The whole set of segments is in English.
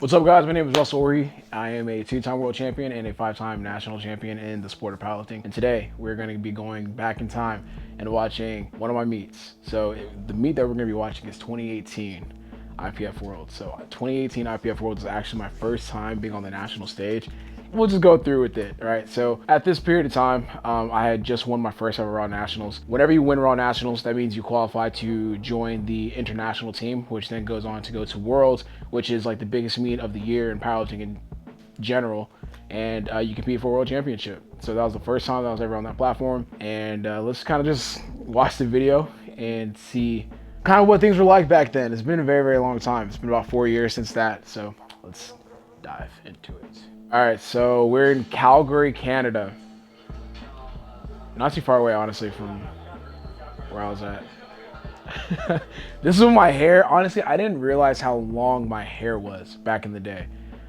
What's up, guys? My name is Russel Orhii. I am a two-time world champion and a five-time national champion in the sport of powerlifting. And today, we're going to be going back in time and watching one of my meets. So the meet that we're going to be watching is 2018 IPF Worlds. So 2018 IPF Worlds is actually my first time being on the national stage. We'll just go through with it, right? So at this period of time, I had just won my first ever Raw Nationals. Whenever you win Raw Nationals, that means you qualify to join the international team, which then goes on to go to Worlds, which is like the biggest meet of the year in powerlifting in general. And you compete for a world championship. So that was the first time that I was ever on that platform. And let's kind of just watch the video and see kind of what things were like back then. It's been a very, very long time. It's been about 4 years since that. So let's dive into it. All right, so we're in Calgary, Canada. Not too far away, honestly, from where I was at. This is my hair. Honestly, I didn't realize how long my hair was back in the day.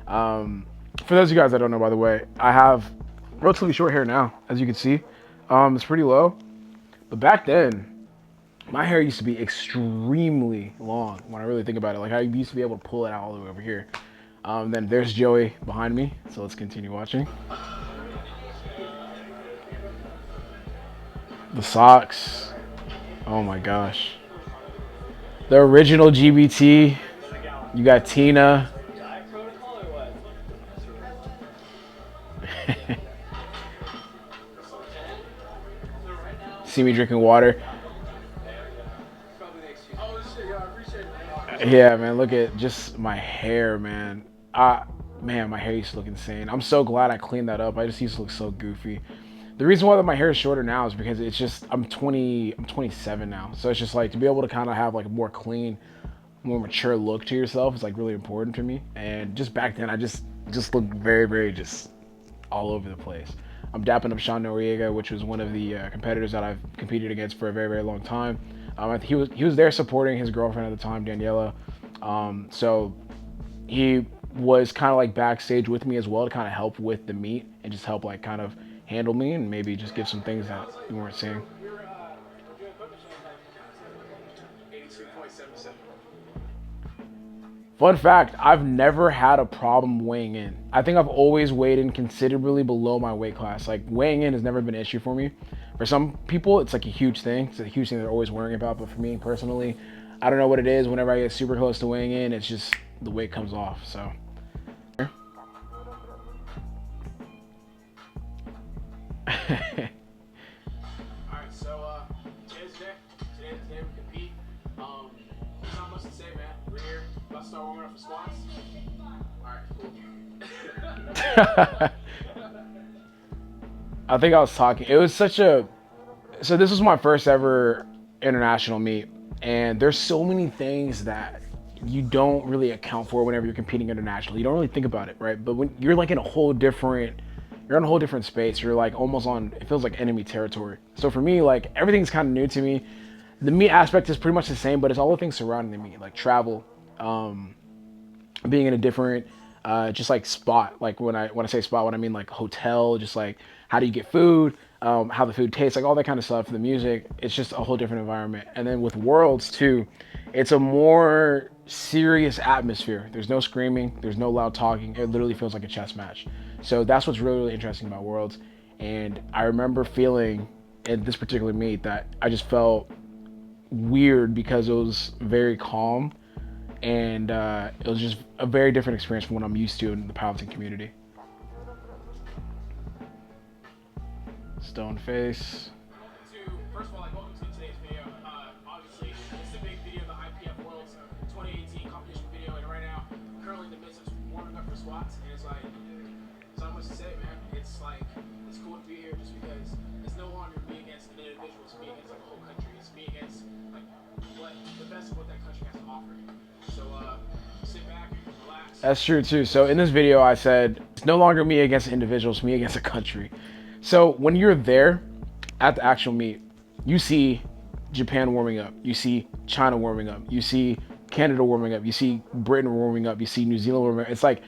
For those of you guys that don't know, by the way, I have relatively short hair now, as you can see. It's pretty low. But back then, my hair used to be extremely long when I really think about it. Like, I used to be able to pull it out all the way over here. Then there's Joey behind me, so let's continue watching. The socks. Oh my gosh. The original GBT. You got Tina. See me drinking water. Yeah, man, look at just my hair, man. Man, my hair used to look insane. I'm so glad I cleaned that up. I just used to look so goofy. The reason why my hair is shorter now is because it's just, I'm 27 now. So it's just like to be able to kind of have like a more clean, more mature look to yourself is like really important to me. And just back then, I just looked very, very just all over the place. I'm dapping up Sean Noriega, which was one of the competitors that I've competed against for a very, very long time. He was there supporting his girlfriend at the time, Daniela. So he was kind of like backstage with me as well to kind of help with the meet and just help like kind of handle me and maybe just give some things that you weren't seeing. Fun fact, I've never had a problem weighing in. I think I've always weighed in considerably below my weight class. Like weighing in has never been an issue for me. For some people, it's like a huge thing. It's a huge thing they're always worrying about. But for me personally, I don't know what it is. Whenever I get super close to weighing in, it's just the weight comes off, so. Alright, so today's day. Today we compete. There's not much to say, man. We're here. About to start warming up for squats. Alright, cool. I think I was talking. It was such a. So this was my first ever international meet, and there's so many things that you don't really account for whenever you're competing internationally. You don't really think about it, right? But when you're like in a whole different, you're in a whole different space. You're like almost on. It feels like enemy territory. So for me, like everything's kind of new to me. The meet aspect is pretty much the same, but it's all the things surrounding the meet, like travel, being in a different, just like spot. Like when I say spot, what I mean like hotel, just like how do you get food, how the food tastes, like all that kind of stuff. The music, it's just a whole different environment. And then with Worlds too, it's a more serious atmosphere. There's no screaming, there's no loud talking. It literally feels like a chess match. So that's what's really, really interesting about Worlds. And I remember feeling in this particular meet that I just felt weird because it was very calm and it was just a very different experience from what I'm used to in the powerlifting community. Stone face. First of all, welcome to today's video. Obviously, it's a big video of the IPF Worlds 2018 competition video, and right now, I'm currently in the midst of warming up for squats, and it's like, there's not much to say, man. It's like, it's cool to be here just because it's no longer me against an individual, it's me against like a whole country. It's me against like what the best of what that country has to offer. So sit back, relax. That's true too. So in this video, I said it's no longer me against individuals, me against a country. So when you're there at the actual meet, you see Japan warming up, you see China warming up, you see Canada warming up, you see Britain warming up, you see New Zealand warming up. It's like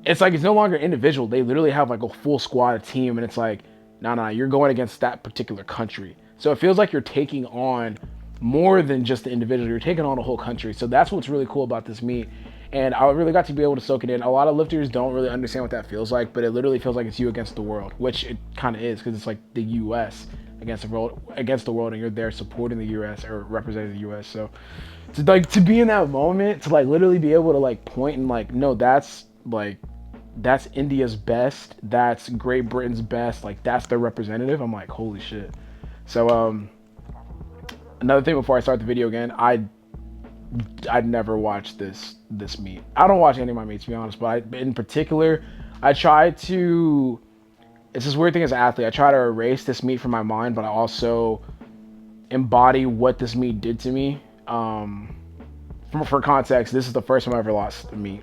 it's no longer individual. They literally have like a full squad, a team, and it's like, nah, you're going against that particular country. So it feels like you're taking on more than just the individual. You're taking on a whole country. So that's what's really cool about this meet. And I really got to be able to soak it in. A lot of lifters don't really understand what that feels like, but it literally feels like it's you against the world, which it kind of is, because it's like the U.S. against the world, and you're there supporting the U.S. or representing the U.S. So to be in that moment, to like literally be able to like point and like, no, that's India's best, that's Great Britain's best, like that's their representative. I'm like, holy shit. So another thing before I start the video again, I'd never watched this meet. I don't watch any of my meets, to be honest, but in particular, I try to, it's this weird thing as an athlete, I try to erase this meet from my mind, but I also embody what this meet did to me. For context, this is the first time I ever lost a meet.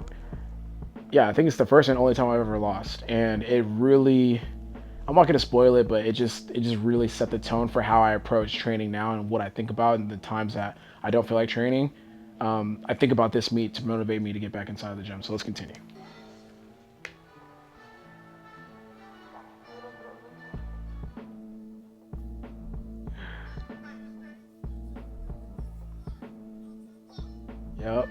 Yeah, I think it's the first and only time I've ever lost, and it really, I'm not gonna spoil it, but it just really set the tone for how I approach training now and what I think about in the times that I don't feel like training. I think about this meet to motivate me to get back inside the gym. So let's continue. Yep.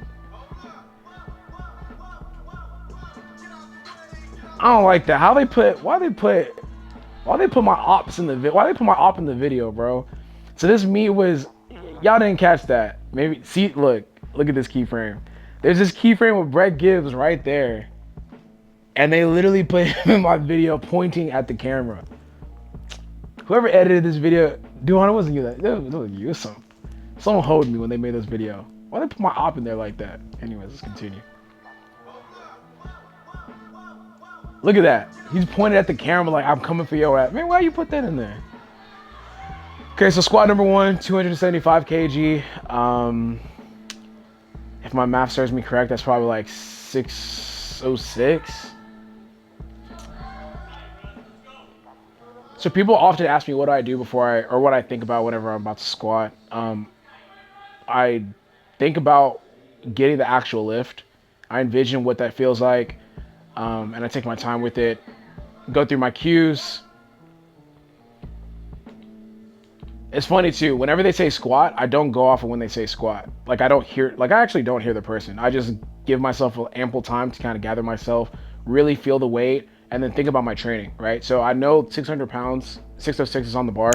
I don't like that. Why they put my ops in the video? Why they put my op in the video, bro? So this meet was, y'all didn't catch that. Maybe see, look at this keyframe. There's this keyframe with Brett Gibbs right there, and they literally put him in my video pointing at the camera. Whoever edited this video, Duhan, it wasn't you. That it was you. Someone hoed me when they made this video. Why they put my op in there like that? Anyways, let's continue. Look at that. He's pointing at the camera like, I'm coming for your ass. Man, why you put that in there? Okay, so squat number 1, 275 kg. If my math serves me correct, that's probably like 606. So people often ask me what do I do or what I think about whenever I'm about to squat. I think about getting the actual lift. I envision what that feels like. And I take my time with it, go through my cues. It's funny too, whenever they say squat, I don't go off of when they say squat. Like I actually don't hear the person. I just give myself ample time to kind of gather myself, really feel the weight, and then think about my training, right? So I know 600 pounds, 606 is on the bar.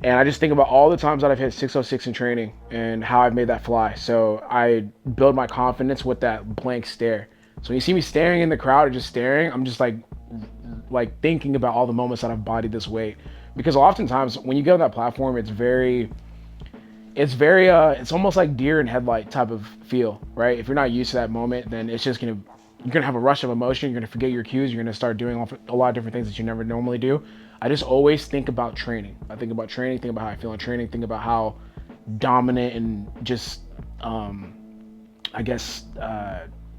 And I just think about all the times that I've hit 606 in training and how I've made that fly. So I build my confidence with that blank stare. So when you see me staring in the crowd or just staring, I'm just like thinking about all the moments that I've bodied this weight. Because oftentimes when you get on that platform, it's almost like deer in headlight type of feel, right? If you're not used to that moment, then it's just you're gonna have a rush of emotion. You're gonna forget your cues. You're gonna start doing a lot of different things that you never normally do. I just always think about training. I think about training, think about how I feel in training, think about how dominant and just,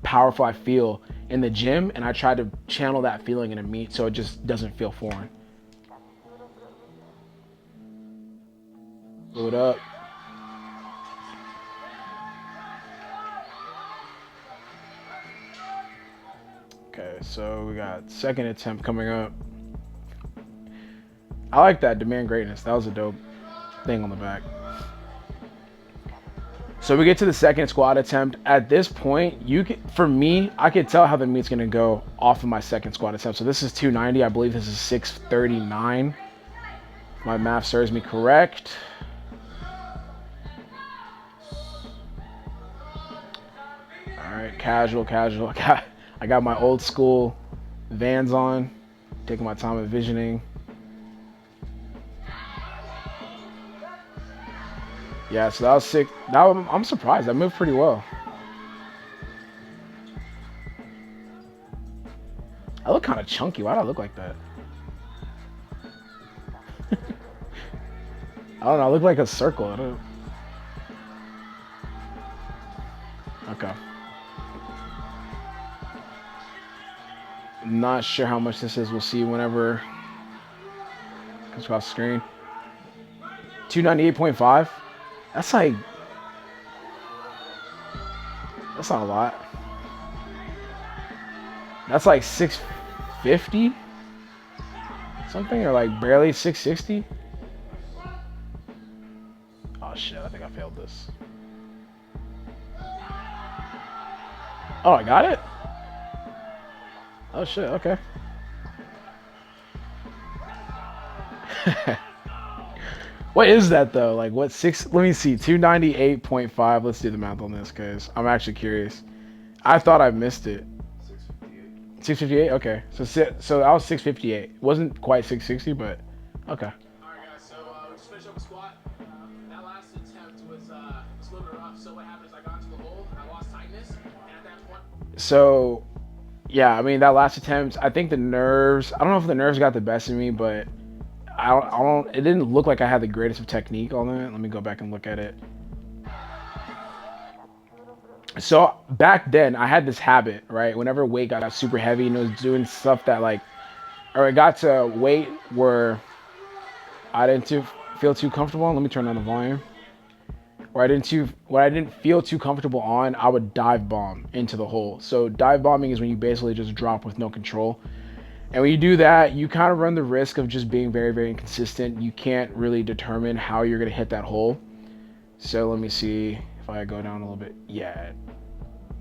powerful I feel in the gym, and I try to channel that feeling in a meet so it just doesn't feel foreign. Load up. Okay, so we got second attempt coming up. I like that, demand greatness. That was a dope thing on the back. So we get to the second squat attempt. At this point, for me, I could tell how the meet's gonna go off of my second squat attempt. So this is 290. I believe this is 639. My math serves me correct. All right, casual. I got my old school Vans on, taking my time envisioning. Yeah, so that was sick. I'm surprised. I moved pretty well. I look kind of chunky. Why do I look like that? I don't know. I look like a circle. I don't... Okay. I'm not sure how much this is. We'll see whenever it comes across the screen. 298.5. That's not a lot. That's like 650 something, or like barely 660. Oh shit, I think I failed this. Oh, I got it? Oh, shit, okay. What is that, though? Like, what, let me see, 298.5. Let's do the math on this, because I'm actually curious. I thought I missed it. 658. 658? Okay. So that was 658. It wasn't quite 660, but okay. All right, guys. So we just finished up a squat. That last attempt was a little bit rough. So what happened is I got into the hole. I lost tightness, and at that point. So, yeah, I mean, that last attempt, I think the nerves, I don't know if the nerves got the best of me, but it didn't look like I had the greatest of technique on it. Let me go back and look at it. So back then I had this habit, right? Whenever weight got super heavy and it was doing stuff that like, or it got to weight where I didn't feel too comfortable. Let me turn down the volume. Where I didn't feel too comfortable on, I would dive bomb into the hole. So dive bombing is when you basically just drop with no control. And when you do that, you kind of run the risk of just being very, very inconsistent. You can't really determine how you're going to hit that hole. So let me see if I go down a little bit. Yeah.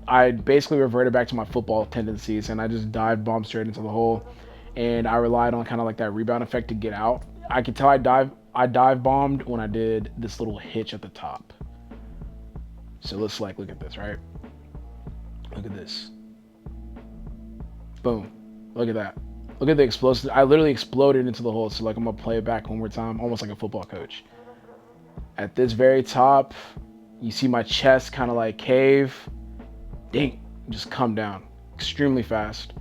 I basically reverted back to my football tendencies and I just dive bombed straight into the hole. And I relied on kind of like that rebound effect to get out. I could tell I dive bombed when I did this little hitch at the top. So let's like look at this, right? Look at this. Boom. Look at that. Look at the explosive. I literally exploded into the hole. So like I'm gonna play it back one more time, almost like a football coach. At this very top, you see my chest kind of like cave. Ding, just come down extremely fast.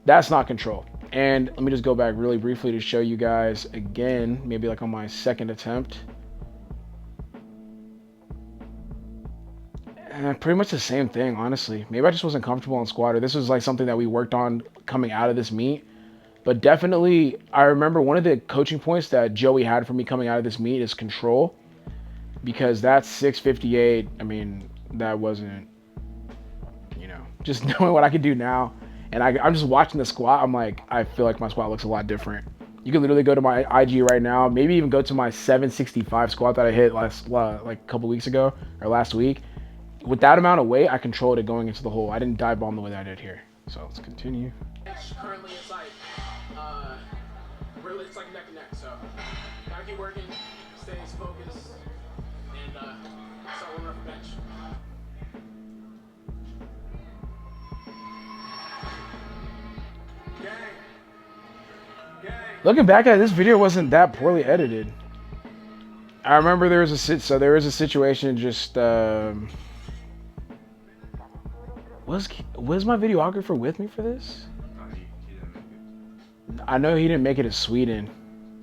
That's not control. And let me just go back really briefly to show you guys again, maybe like on my second attempt. And pretty much the same thing, honestly. Maybe I just wasn't comfortable on squatter. This was like something that we worked on coming out of this meet. But definitely, I remember one of the coaching points that Joey had for me coming out of this meet is control. Because that's 658. I mean, that wasn't, just knowing what I could do now. And I'm just watching the squat. I'm like, I feel like my squat looks a lot different. You can literally go to my IG right now, maybe even go to my 765 squat that I hit like a couple weeks ago or last week. With that amount of weight, I controlled it going into the hole. I didn't dive bomb the way that I did here. So let's continue. Currently, it's like really, it's like neck and neck. So gotta keep working, stay focused, and start warming up the bench. Looking back at it, this video wasn't that poorly edited. I remember there was a situation just was my videographer with me for this? No, he didn't make it. I know he didn't make it to Sweden.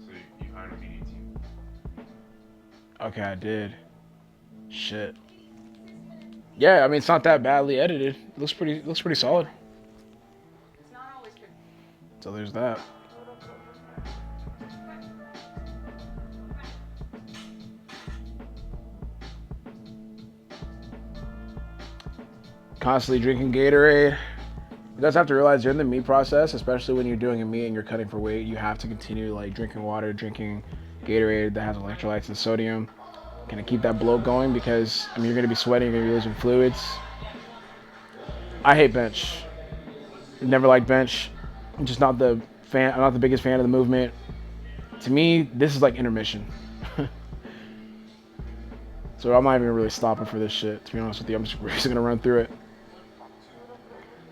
So you hired a media team. Okay, I did. Shit. Yeah, I mean it's not that badly edited. It looks pretty solid. It's not always good. So there's that. Constantly drinking Gatorade. You guys have to realize during the meat process, especially when you're doing a meat and you're cutting for weight, you have to continue like drinking water, drinking Gatorade that has electrolytes and sodium. Kind of keep that bloat going because I mean you're gonna be sweating, you're gonna be losing fluids. I hate bench. Never liked bench. I'm just not the fan. I'm not the biggest fan of the movement. To me, this is like intermission. So I'm not even really stopping for this shit. To be honest with you, I'm just gonna run through it.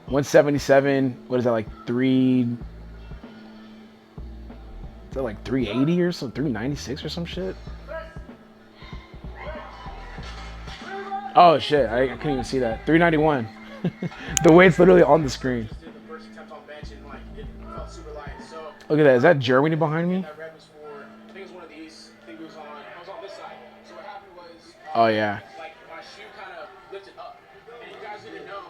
177. What is that like 3? Is that like 380 or some 396 or some shit? Oh shit! I couldn't even see that. 391. The weight's literally on the screen. Just did the first attempt on bench and like it felt super light. So Look at that. Is that Germany behind me? that red was for I think it was one of these. I think it was on this side. So what happened was Oh yeah. like my shoe kind of lifted up. And you guys need to know,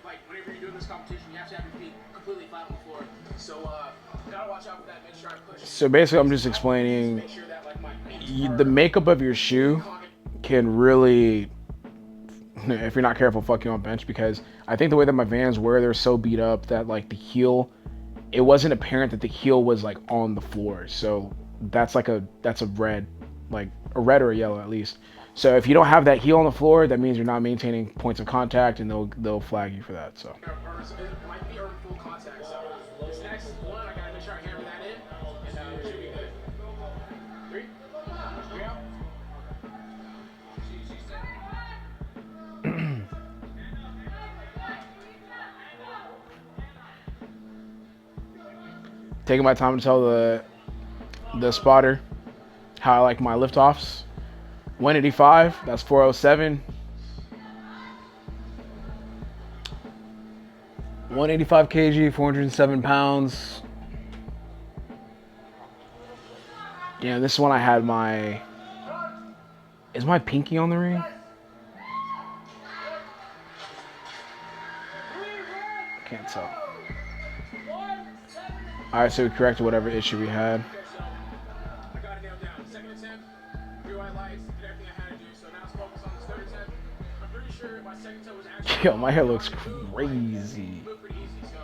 like whenever you're doing this competition, you have to have your feet completely flat on the floor. So gotta watch out for that. Make sure I push. So basically, I'm just explaining Make sure that like my feet are the makeup of your shoe can really, if you're not careful, fuck you on bench. Because I think the way that my Vans were, they're so beat up that like the heel, it wasn't apparent that the heel was like on the floor. So that's a red, like a red or a yellow at least. So if you don't have that heel on the floor, that means you're not maintaining points of contact, and they'll flag you for that. So. It might be earning full contact. So this next one, I gotta make sure I hammer that in, and we should be good. 3 out. Taking my time to tell the spotter how I like my liftoffs. 185, that's 407. 185 kg, 407 pounds. Yeah, this one I had my... Is my pinky on the ring? Can't tell. Alright, so we corrected whatever issue we had. I got it nailed down. Second attempt, 3 white lights, did everything I had to do. So now let's focus on this third attempt. I'm pretty sure my second attempt was actually... Yo, my hair looks crazy. Moved pretty easy, so...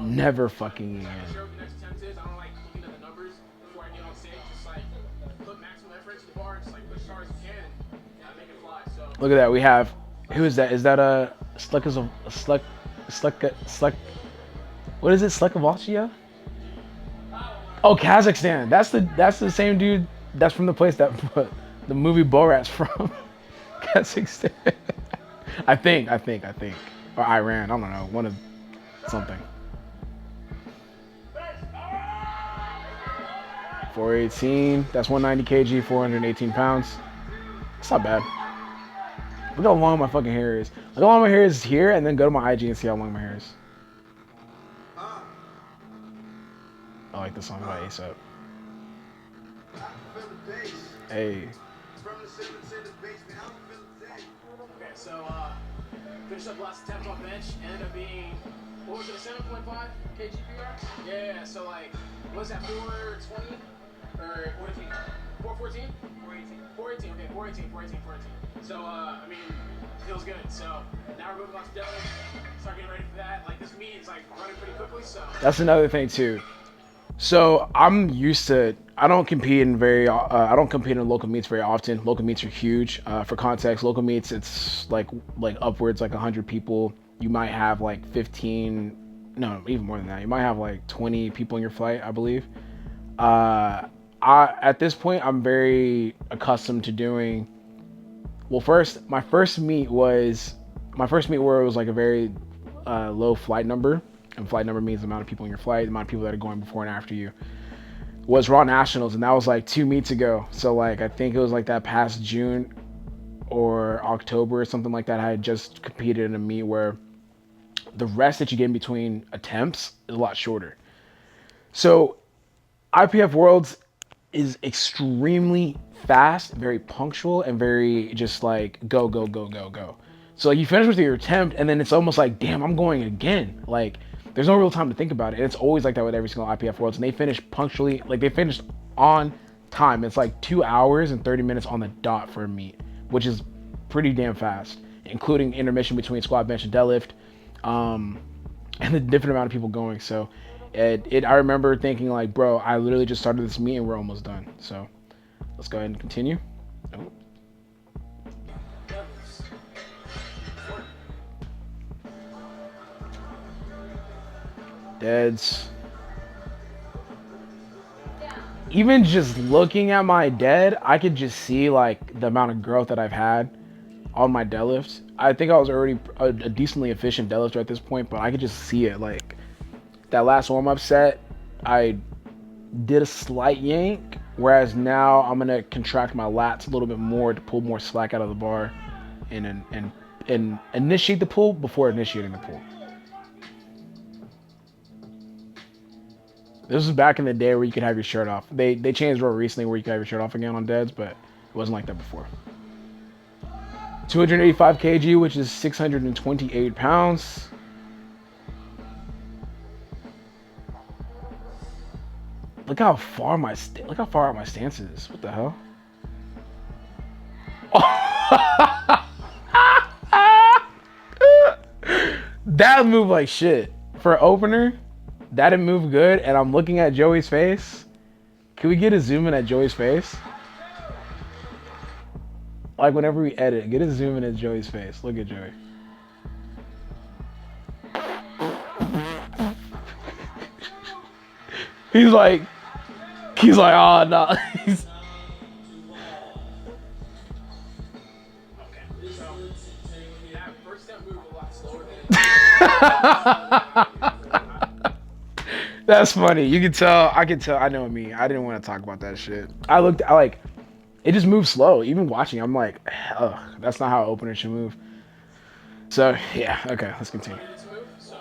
Never fucking again. I'm sure what the next attempt is. I don't like looking at the numbers before I get on stage. Just like, put maximum effort into the bar and just like push as hard as you can and make it fly. So... Look at that, we have... Who is that? Is that a Sluck? What is it? Slekavacia? Oh, Kazakhstan. That's the same dude that's from the place that the movie Borat's from. Kazakhstan. I think. Or Iran. I don't know. One of something. 418. That's 190 kg, 418 pounds. It's not bad. Look how long my fucking hair is. Look how long my hair is here, and then go to my IG and see how long my hair is. I like the song by ASAP. Hey. Okay, so finished up last attempt on bench, ended up being, what was it, 7.5 kg PR? Yeah, so like, what was that, 420? Or 14? 414? 418, okay, 418. So, I mean, feels good. So, now we're moving on to deadlift, start getting ready for that. Like, this meet is like running pretty quickly, so. That's another thing too. So I'm used to. I don't compete in local meets very often. Local meets are huge. For context, local meets it's like upwards like 100 people. You might have like 15, no, even more than that. You might have like 20 people in your flight, I believe. At this point, I'm very accustomed to doing. Well, my first meet where it was like a very low flight number. And flight number means the amount of people in your flight, the amount of people that are going before and after you, was Raw Nationals, and that was like 2 meets ago. So like I think it was like that past June or October or something like that. I had just competed in a meet where the rest that you get in between attempts is a lot shorter. So IPF Worlds is extremely fast, very punctual, and very just like go. So like you finish with your attempt, and then it's almost like, damn, I'm going again. Like there's no real time to think about it. And it's always like that with every single IPF Worlds. And they finish punctually, like they finished on time. It's like 2 hours and 30 minutes on the dot for a meet, which is pretty damn fast, including intermission between squat, bench, and deadlift, and the different amount of people going. So I remember thinking like, bro, I literally just started this meet and we're almost done. So let's go ahead and continue. Oh. Deads. Even just looking at my dead, I could just see like the amount of growth that I've had on my deadlifts. I think I was already a decently efficient deadlifter at this point, but I could just see it. Like that last warm-up set, I did a slight yank, whereas now I'm gonna contract my lats a little bit more to pull more slack out of the bar and initiate the pull before initiating the pull. This was back in the day where you could have your shirt off. They changed real recently where you could have your shirt off again on deads, but it wasn't like that before. 285 kg, which is 628 pounds. Look how far out my stance is. What the hell? That moved like shit. For an opener, that didn't move good, and I'm looking at Joey's face. Can we get a zoom in at Joey's face? Like whenever we edit, get a zoom in at Joey's face. Look at Joey. He's like, oh no. Okay, so that first step moved a lot slower than That's funny. You can tell. I can tell. I know me. I didn't want to talk about that shit. I like, it just moves slow. Even watching, I'm like, ugh, that's not how an opener should move. So yeah, okay, let's continue. to move. So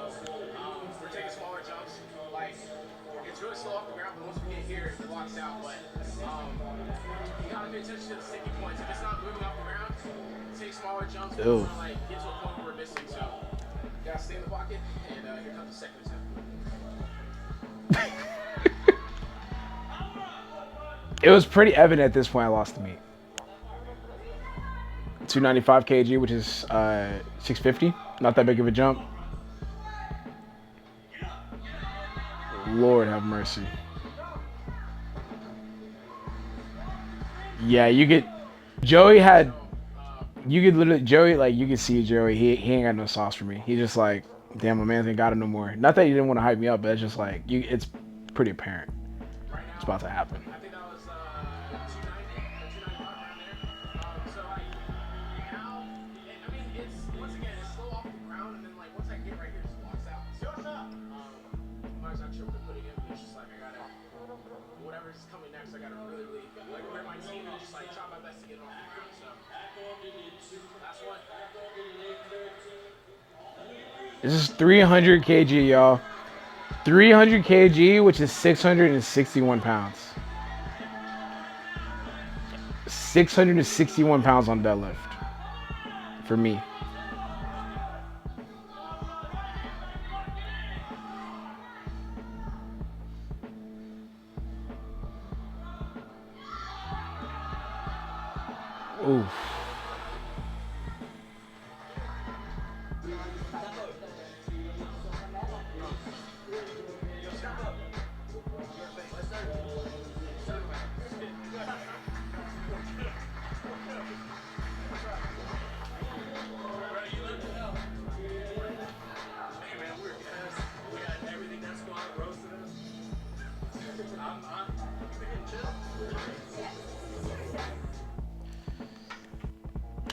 we're taking smaller jumps. Like it's really slow off the ground, but once we get here, it locks out. But you gotta pay attention to the sticky points. If it's not moving off the ground, take smaller jumps. But Ew. like get to a point where we're missing. So you gotta stay in the pocket, and here comes the second attempt. It was pretty evident at this point I lost the meet. 295 kg, which is 650. Not that big of a jump. Lord have mercy. Yeah, you could. Joey had. You could literally Joey, like you could see Joey. He ain't got no sauce for me. He's just like, damn, my man ain't got it no more. Not that he didn't want to hype me up, but it's just like it's pretty apparent. It's about to happen. I think that was 290 or 295 around there. So like now, I mean, it's once again it's slow off the ground, and then like once I get right here, it just walks out. So what's up? I'm not exactly sure what to put it in, but it's just like I gotta whatever's coming next. I gotta really like wear my team and just like try my best to get it off the ground. So that's what. This is 300 kg, y'all. 300 kg, which is 661 pounds. 661 pounds on deadlift for me. Oof.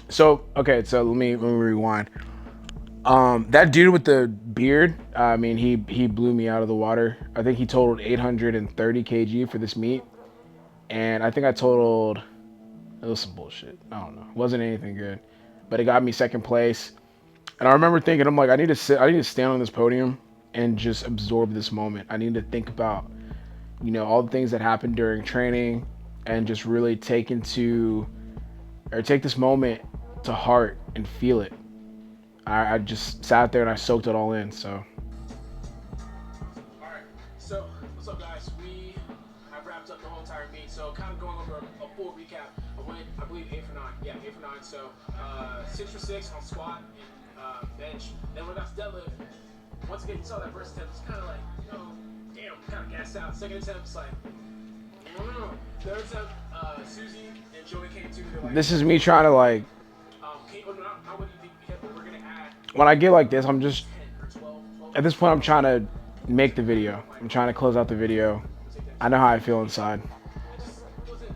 So okay, so let me rewind. That dude with the beard, I mean, he blew me out of the water. I think he totaled 830 kg for this meet, and I think I totaled. It was some bullshit. I don't know. It wasn't anything good, but it got me second place. And I remember thinking, I'm like, I need to stand on this podium and just absorb this moment. I need to think about, all the things that happened during training, and just really take this moment to heart and feel it. I just sat there and I soaked it all in. So. All right. So what's up, guys? We have wrapped up the whole entire meet. So kind of going over a full recap. I went, I believe, 8 for 9. Yeah, 8 for 9. So 6 for 6 on squat and bench. Then when I got to deadlift, once again, you saw that first attempt. It's kind of like, damn, kind of gassed out. Second attempt, it's like, no. Third attempt, Susie and Joey came to. They're like, This is me trying to like. How would you think we hit? But we're gonna add When I get like this, I'm just 10 or 12. at this point. I'm trying to make the video. I'm trying to close out the video. I know how I feel inside. It just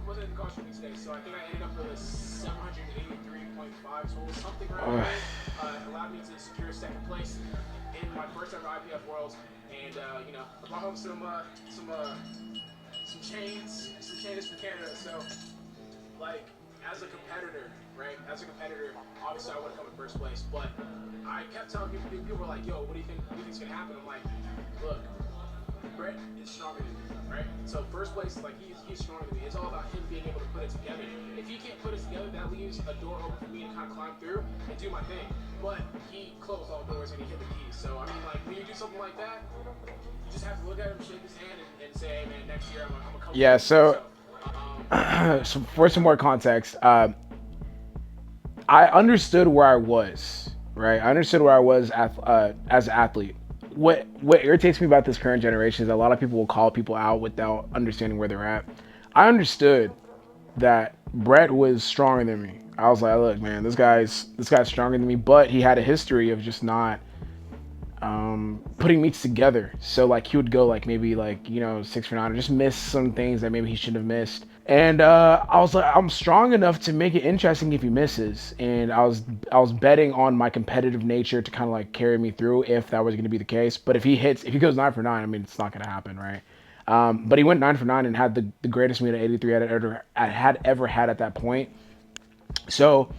wasn't in the cards for me today, so I think I ended up with a 783.5 total, something around there. Allowed me to secure second place in my first ever IPF Worlds, and I brought home some chains from Canada. So, like, as a competitor, right? As a competitor, obviously I would have come in first place, but I kept telling people were like, "Yo, what do you think's gonna happen?" I'm like, "Look, Brett is stronger than me, right? So first place, like he's stronger than me. It's all about him being able to put it together. If he can't put it together, that leaves a door open for me to kind of climb through and do my thing. But he closed all doors and he hit the keys. So I mean, like when you do something like that, you just have to look at him, shake his hand, and say, "Hey man, next year I'm gonna come." Yeah. So for some more context, I understood where I was. Right. I understood where I was as an athlete. What irritates me about this current generation is that a lot of people will call people out without understanding where they're at. I understood that Brett was stronger than me. I was like, look, man, this guy's stronger than me, but he had a history of just not putting meets together. So like he would go like maybe like, you know, 6 for 9 or just miss some things that maybe he shouldn't have missed. And I was like, I'm strong enough to make it interesting if he misses. And I was betting on my competitive nature to kind of like carry me through if that was going to be the case. But if he goes 9 for 9, I mean, it's not going to happen, right? But he went 9 for 9 and had the greatest meet at 83 I had ever had at that point. So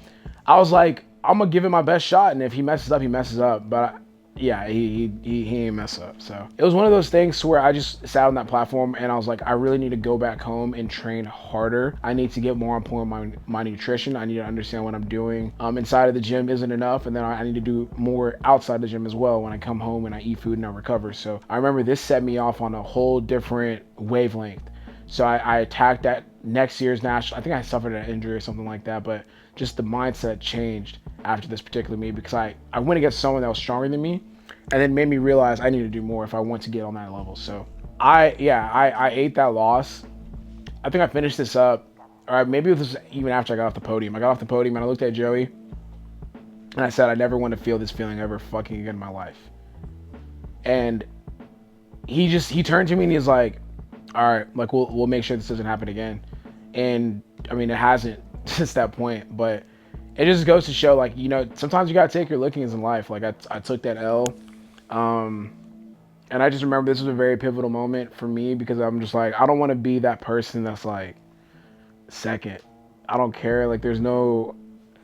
I was like, I'm gonna give it my best shot, and if he messes up, he messes up. But yeah, he ain't mess up. So it was one of those things where I just sat on that platform and I was like, I really need to go back home and train harder. I need to get more on point with my nutrition. I need to understand what I'm doing inside of the gym isn't enough, and then I need to do more outside the gym as well when I come home and I eat food and I recover. So I remember this set me off on a whole different wavelength. So I attacked that next year's national. I think I suffered an injury or something like that, but just the mindset changed after this particular meet because I went against someone that was stronger than me, and then made me realize I need to do more if I want to get on that level. So I ate that loss. I think I finished this up, or maybe it was even after I got off the podium. I got off the podium and I looked at Joey and I said, I never want to feel this feeling ever fucking again in my life. And he turned to me and he's like, all right, like we'll make sure this doesn't happen again. And I mean, it hasn't since that point, but it just goes to show, like, you know, sometimes you gotta take your lickings in life. Like I took that L, and I just remember this was a very pivotal moment for me because I'm just like, I don't want to be that person that's like second. I don't care. Like there's no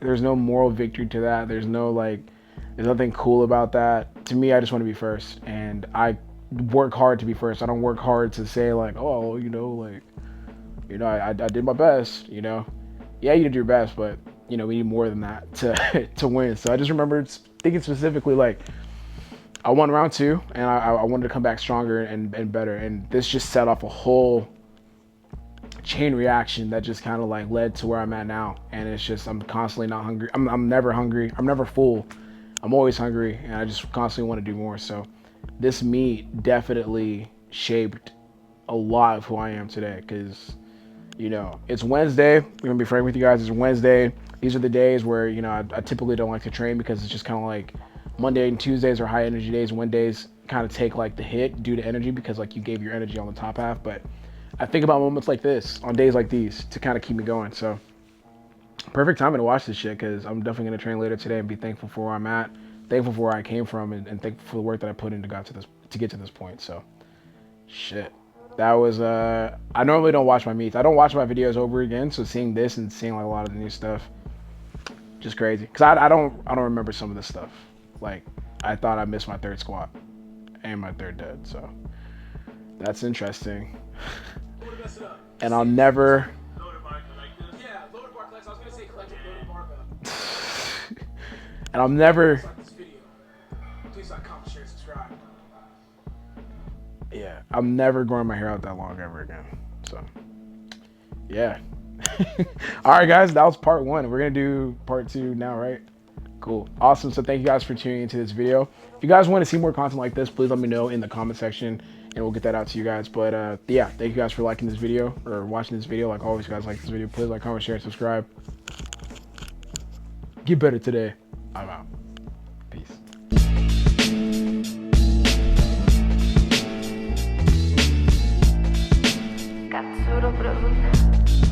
moral victory to that. There's nothing cool about that. To me, I just want to be first, and I work hard to be first. I don't work hard to say like, oh, you know, like, you know, I did my best, you know. Yeah, you did your best, but you know, we need more than that to win. So I just remember thinking specifically like, I won round 2 and I wanted to come back stronger and better. And this just set off a whole chain reaction that just kind of like led to where I'm at now. And it's just, I'm constantly not hungry. I'm never hungry. I'm never full. I'm always hungry, and I just constantly want to do more. So this meet definitely shaped a lot of who I am today because, you know, it's Wednesday. I'm going to be frank with you guys. It's Wednesday. These are the days where, you know, I typically don't like to train because it's just kind of like Monday and Tuesdays are high energy days. Wednesdays kind of take like the hit due to energy because like you gave your energy on the top half. But I think about moments like this on days like these to kind of keep me going. So perfect timing to watch this shit because I'm definitely going to train later today and be thankful for where I'm at, thankful for where I came from, and thankful for the work that I put in to get to this point. So shit. That was, I normally don't watch my meets. I don't watch my videos over again. So seeing this and seeing like a lot of the new stuff, just crazy. Cause I don't remember some of this stuff. Like I thought I missed my 3rd squat and my 3rd dead. So that's interesting. And I'll never. Loaded bar like this. Yeah, loaded bar collects. I was gonna say collective loaded barbell. And I'll never. Please like this video. Please like, comment, share, subscribe. Yeah, I'm never growing my hair out that long ever again. So, yeah. All right, guys, that was part 1. We're going to do part 2 now, right? Cool. Awesome. So thank you guys for tuning into this video. If you guys want to see more content like this, please let me know in the comment section and we'll get that out to you guys. But yeah, thank you guys for liking this video or watching this video. Like always, guys, like this video. Please like, comment, share, and subscribe. Get better today. I'm out. Peace. Katsuro produce.